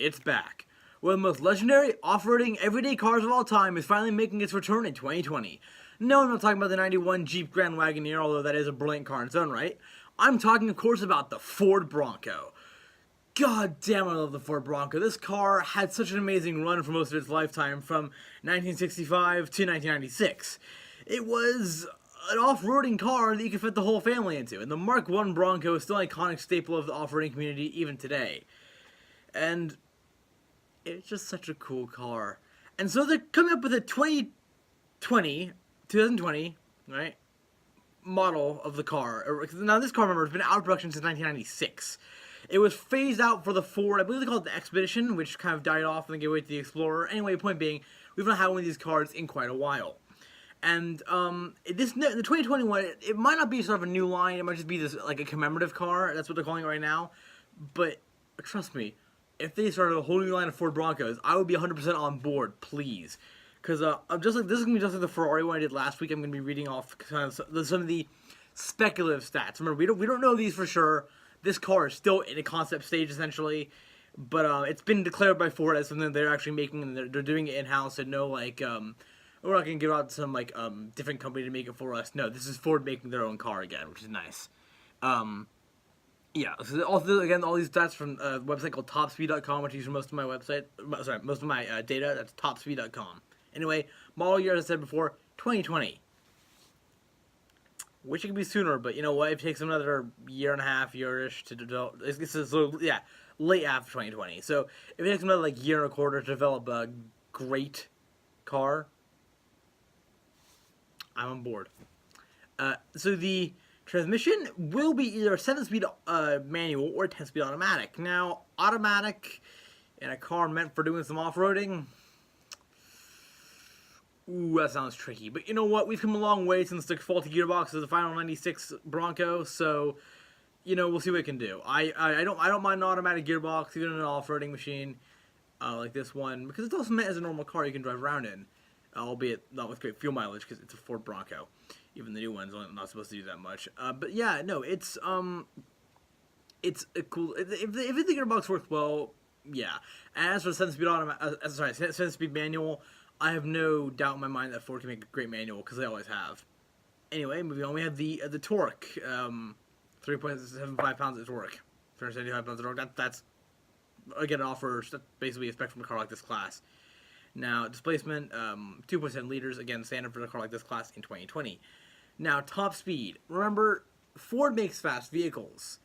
it's back. One of the most legendary off-roading everyday cars of all time is finally making its return in 2020. No, I'm not talking about the 91 Jeep Grand Wagoneer, although that is a brilliant car in its own right. I'm talking, of course, about the Ford Bronco. God damn, I love the Ford Bronco. This car had such an amazing run for most of its lifetime, from 1965 to 1996. It was an off-roading car that you could fit the whole family into, and the Mark I Bronco is still an iconic staple of the off-roading community even today. And it's just such a cool car. And so they're coming up with a 2020, right, model of the car. Now this car, remember, has been out of production since 1996. It was phased out for the Ford, I believe they called it the Expedition, which kind of died off and then gave way to the Explorer. Anyway, point being, we've not had one of these cars in quite a while. And the 2021, it might not be sort of a new line, it might just be this like a commemorative car, that's what they're calling it right now. But trust me, if they started a whole new line of Ford Broncos, I would be 100% on board, please. Because I'm just like, this is going to be just like the Ferrari one I did last week. I'm going to be reading off kind of some of the speculative stats. Remember, we don't know these for sure. This car is still in a concept stage, essentially. But it's been declared by Ford as something they're actually making, and they're doing it in-house, and no, like, we're not going to give out some, like, different company to make it for us. No, this is Ford making their own car again, which is nice. Yeah, so also, again, all these stats from a website called topspeed.com, which I use for most of my most of my data. That's topspeed.com. Anyway, model year, as I said before, 2020. Wish it could be sooner, but you know what? It takes another year and a half, year-ish to develop. Yeah, late after 2020. So if it takes another like year and a quarter to develop a great car, I'm on board. So the transmission will be either a 7-speed manual or a 10-speed automatic. Now, automatic in a car meant for doing some off-roading, ooh, that sounds tricky. But you know what? We've come a long way since the faulty gearbox of the final 96 Bronco, so you know, we'll see what it can do. I don't mind an automatic gearbox, even in an off-roading machine like this one, because it's also meant as a normal car you can drive around in, albeit not with great fuel mileage because it's a Ford Bronco. Even the new one's not supposed to do that much. But yeah, no, it's a cool. If the gearbox works well, yeah. As for the 7-speed manual, I have no doubt in my mind that Ford can make a great manual because they always have. Anyway, moving on, we have the torque, 3.75 pounds of torque, 375 pounds of torque. That's again an offer. That's basically a spec from a car like this class. Now displacement, 2.7 liters, again standard for a car like this class in 2020. Now, top speed. Remember, Ford makes fast vehicles.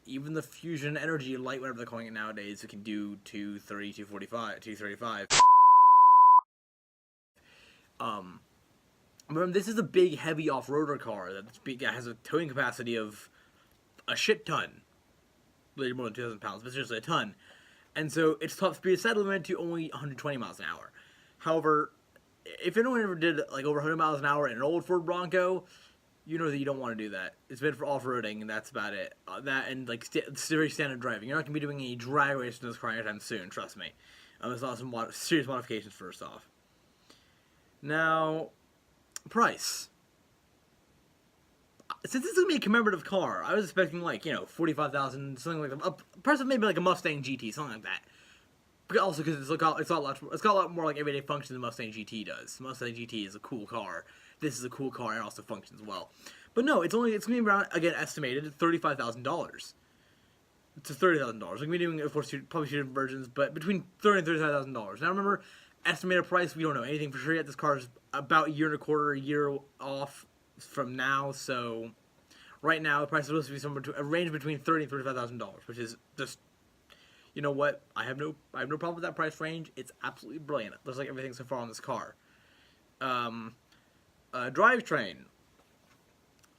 Even the Fusion Energy Light, whatever they're calling it nowadays, it can do 230, 245, 235. Remember, this is a big, heavy off-roader car that has a towing capacity of a shit ton. Literally more than 2,000 pounds, but seriously a ton. And so, its top speed is set limited to only 120 miles an hour. However, if anyone ever did like over 100 miles an hour in an old Ford Bronco, you know that you don't want to do that. It's meant for off-roading, and that's about it. That and like very standard driving. You're not going to be doing any drag racing in this car anytime soon, trust me. There's not some serious modifications first off. Now, price. Since this is going to be a commemorative car, I was expecting like, you know, $45,000, something like that. A price of maybe like a Mustang GT, something like that. But also because it's got a lot more like everyday function than Mustang GT does. Mustang GT is a cool car. This is a cool car and also functions well. But no, it's going to be around, again, estimated at $35,000. To $30,000. We're going to be doing, of course, probably two different versions, but between $30,000 and $35,000. Now remember, estimated price, we don't know anything for sure yet. This car is about a year and a quarter, a year off from now, so right now the price is supposed to be somewhere to a range between $30,000 and $35,000, which is just, you know what? I have no problem with that price range. It's absolutely brilliant. It looks like everything so far on this car. Drivetrain.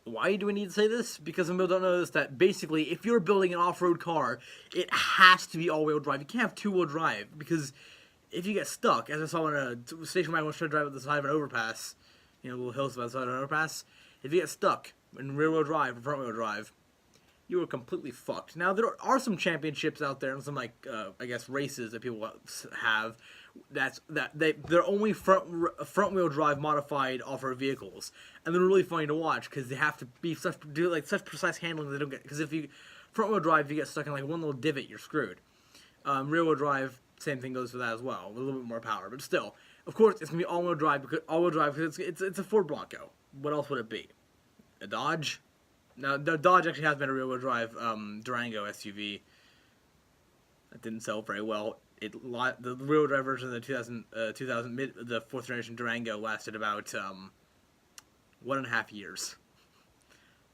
Why do we need to say this? Because some people don't know this, that basically, if you're building an off-road car, it has to be all-wheel drive. You can't have two-wheel drive, because if you get stuck, as I saw when a station wagon was trying to drive at the side of an overpass, you know, little hills by the side of an overpass, if you get stuck in rear-wheel drive or front-wheel drive, you are completely fucked. Now, there are some championships out there and some, like, I guess, races that people have they're only front-wheel drive modified off-road vehicles, and they're really funny to watch because they have to be such precise handling they don't get. Because if you front-wheel drive, if you get stuck in like one little divot, you're screwed. Rear-wheel drive, same thing goes for that as well, with a little bit more power. But still, of course, it's gonna be all-wheel drive because it's a Ford Bronco. What else would it be? A Dodge? Now, the Dodge actually has been a rear-wheel drive Durango SUV. That didn't sell very well. The rear-wheel drive version of the 2000 the fourth generation Durango lasted about 1.5 years.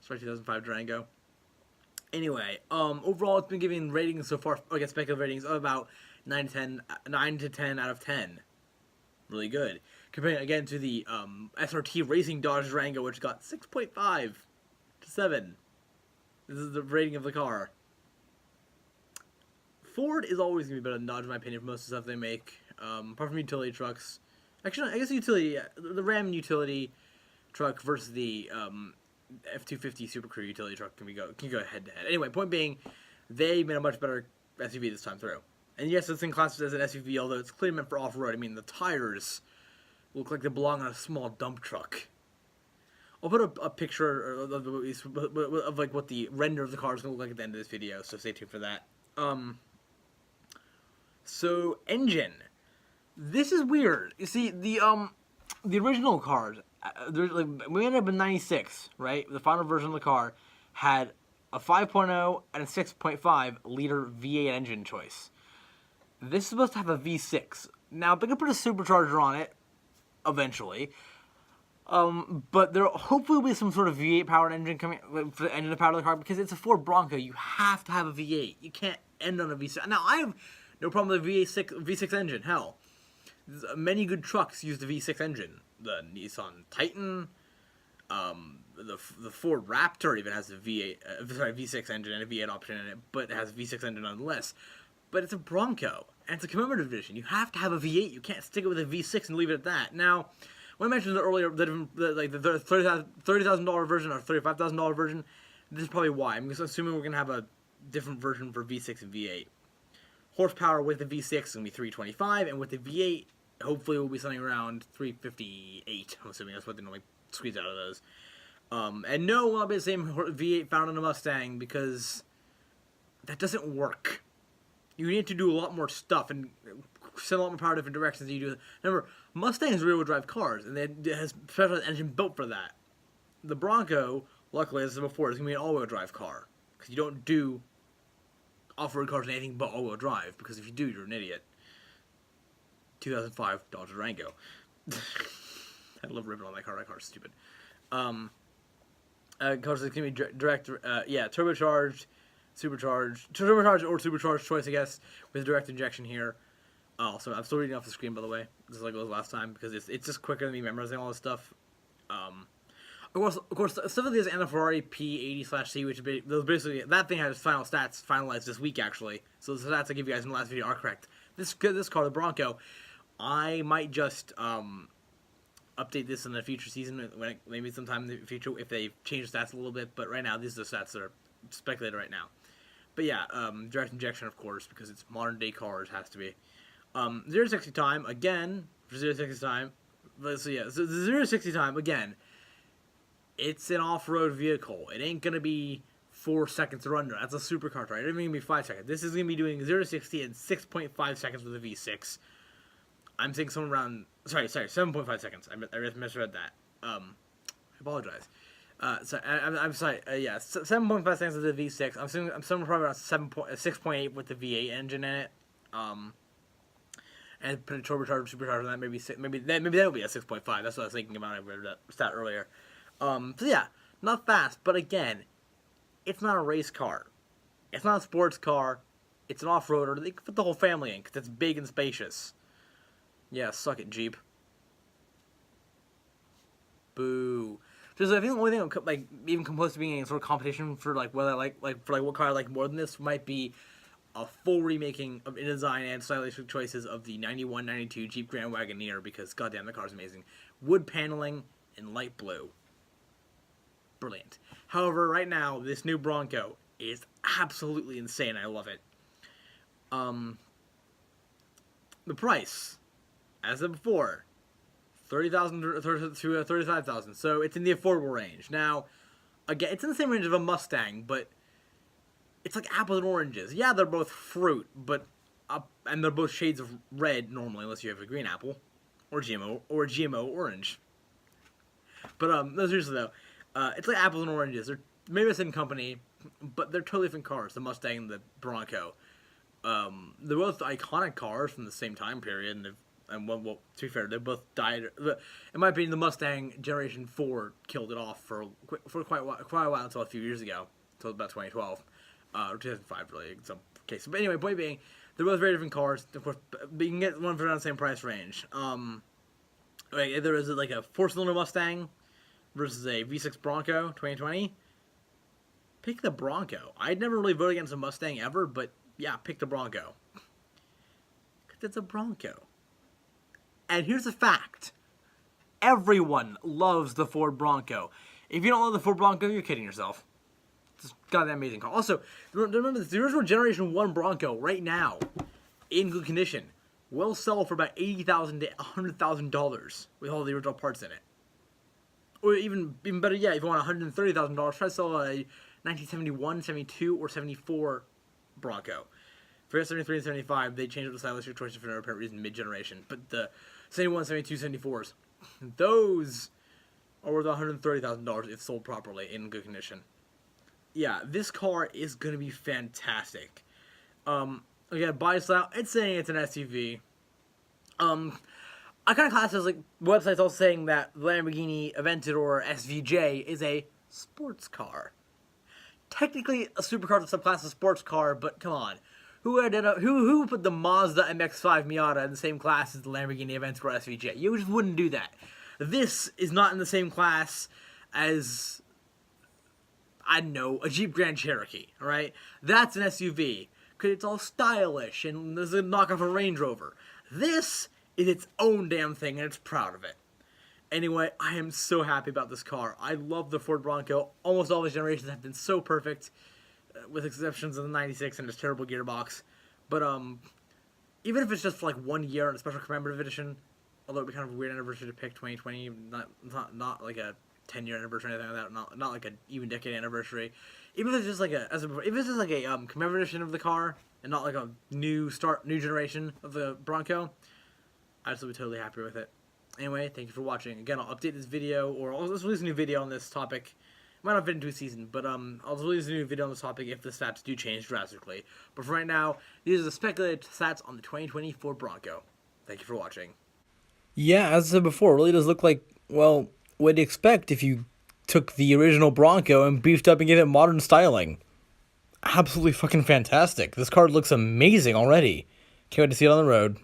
Sorry, 2005 Durango. Anyway, overall, it's been giving ratings so far, I guess speculative ratings of about 9 to 10 out of 10. Really good. Comparing again to the SRT Racing Dodge Durango, which got 6.5 to 7. This is the rating of the car. Ford is always going to be better than Dodge, in my opinion, for most of the stuff they make. Apart from utility trucks. Actually, I guess the Ram utility truck versus the F-250 Super Crew utility truck can go head to head. Anyway, point being, they made a much better SUV this time through. And yes, it's in class as an SUV, although it's clearly meant for off-road. I mean, the tires look like they belong on a small dump truck. I'll put a picture of like what the render of the car is going to look like at the end of this video, so stay tuned for that. So engine. This is weird. You see, the original cars, we ended up in '96, right? The final version of the car had a 5.0 and a 6.5 liter V8 engine choice. This is supposed to have a V6. Now, they're going to put a supercharger on it eventually. But there hopefully will be some sort of V8 powered engine coming for the engine to power the car, because it's a Ford Bronco. You have to have a V8. You can't end on a V6. Now, I have no problem with the V6 engine. Hell, many good trucks use the V6 engine. The Nissan Titan, the Ford Raptor even has a V6 engine and a V8 option in it, but it has a V6 engine nonetheless. But it's a Bronco, and it's a commemorative edition. You have to have a V8. You can't stick it with a V6 and leave it at that. Now, when I mentioned earlier the $30,000 version or $35,000 version, this is probably why. I'm just assuming we're going to have a different version for V6 and V8. Horsepower with the V6 is going to be 325, and with the V8, hopefully it will be something around 358. I'm assuming that's what they normally squeeze out of those. And no, it will not be the same V8 found in a Mustang, because that doesn't work. You need to do a lot more stuff and send a lot more power in different directions than you do. Remember, Mustangs are rear-wheel drive cars, and it has a special engine built for that. The Bronco, luckily, as I said before, is going to be an all-wheel drive car, because you don't do off-road cars in anything but all-wheel drive, because if you do, you're an idiot. 2005 Dodge Durango. I love ripping on that car. That car's stupid. Cars it's going to be turbocharged, turbocharged or supercharged choice, I guess, with direct injection here. Oh, so I'm still reading off the screen, by the way, just like it was last time, because it's just quicker than me memorizing all this stuff. Of course, stuff like this and the Ferrari P80/C, which those basically that thing has final stats finalized this week actually. So the stats I give you guys in the last video are correct. This car, the Bronco, I might just update this in the future season, maybe sometime in the future if they change the stats a little bit. But right now, these are the stats that are speculated right now. But yeah, direct injection, of course, because it's modern day cars, has to be. 0 to 60 time, again, for 0 to 60 time. So yeah, so the 0 to 60 time, again, it's an off-road vehicle. It ain't gonna be 4 seconds or under. That's a supercar, right? It ain't gonna be 5 seconds. This is gonna be doing 0 to 60 in 6.5 seconds with a V6. I'm saying somewhere around, sorry, 7.5 seconds. I misread that. I apologize. I'm sorry. Yeah, 7.5 seconds with the V6. I'm somewhere probably around 6.8 with the V8 engine in it. And put a turbocharger, supercharger on that. Maybe that will be a 6.5. That's what I was thinking about. I read that stat earlier. So yeah, not fast, but again, it's not a race car. It's not a sports car. It's an off-roader. They can put the whole family in because it's big and spacious. Yeah, suck it, Jeep. Boo. Just I think the only thing like even close to being any sort of competition for like whether what car I like more than this might be a full remaking of InDesign and stylistic choices of the 91-92 Jeep Grand Wagoneer, because goddamn, the car's amazing. Wood paneling in light blue. Brilliant. However, right now, this new Bronco is absolutely insane. I love it. The price, as I said before, $30,000 to $35,000. So it's in the affordable range. Now, again, it's in the same range of a Mustang, but it's like apples and oranges. Yeah, they're both fruit, but and they're both shades of red normally, unless you have a green apple, or GMO orange. But no, seriously though, it's like apples and oranges. They're maybe the same company, but they're totally different cars. The Mustang and the Bronco. They're both iconic cars from the same time period, and well, to be fair, they both died. In my opinion, the Mustang Generation 4 killed it off for quite a while until a few years ago, until about 2012, or 2005 really in some cases. But anyway, point being, they're both very different cars. Of course, but you can get one for around the same price range. Like, there is like a 4-cylinder Mustang versus a V6 Bronco 2020. Pick the Bronco. I'd never really voted against a Mustang ever, but yeah, pick the Bronco. Because it's a Bronco. And here's a fact. Everyone loves the Ford Bronco. If you don't love the Ford Bronco, you're kidding yourself. It's a goddamn amazing car. Also, remember this, the original Generation 1 Bronco, right now, in good condition, will sell for about $80,000 to $100,000 with all the original parts in it. Or even better yet, if you want $130,000, try to sell a 1971, 72, or 74 Bronco. For 73 and 75, they changed up the stylistic choices for no apparent reason mid-generation. But the 71, 72, 74s, those are worth $130,000 if sold properly in good condition. Yeah, this car is going to be fantastic. Again, body style, it's saying it's an SUV. I kind of class it as, like, websites all saying that the Lamborghini Aventador SVJ is a sports car. Technically, a supercar is a subclass of sports car, but come on. Who put the Mazda MX-5 Miata in the same class as the Lamborghini Aventador SVJ? You just wouldn't do that. This is not in the same class as, I don't know, a Jeep Grand Cherokee, alright? That's an SUV, because it's all stylish, and there's a knockoff of a Range Rover. This is its own damn thing, and it's proud of it. Anyway, I am so happy about this car. I love the Ford Bronco. Almost all these generations have been so perfect, with exceptions of the 96 and its terrible gearbox. But even if it's just for like 1 year in a special commemorative edition, although it'd be kind of a weird anniversary to pick 2020, not like a 10-year anniversary or anything like that, not like an even decade anniversary. Even if it's just like if it's just like a commemorative edition of the car and not like a new generation of the Bronco, I'd still be totally happy with it. Anyway, thank you for watching. Again, I'll update this video, or I'll just release a new video on this topic. Might not fit into a season, but I'll release a new video on this topic if the stats do change drastically. But for right now, these are the speculated stats on the 2020 Ford Bronco. Thank you for watching. Yeah, as I said before, it really does look like, well, what you'd expect if you took the original Bronco and beefed up and gave it modern styling. Absolutely fucking fantastic. This car looks amazing already. Can't wait to see it on the road.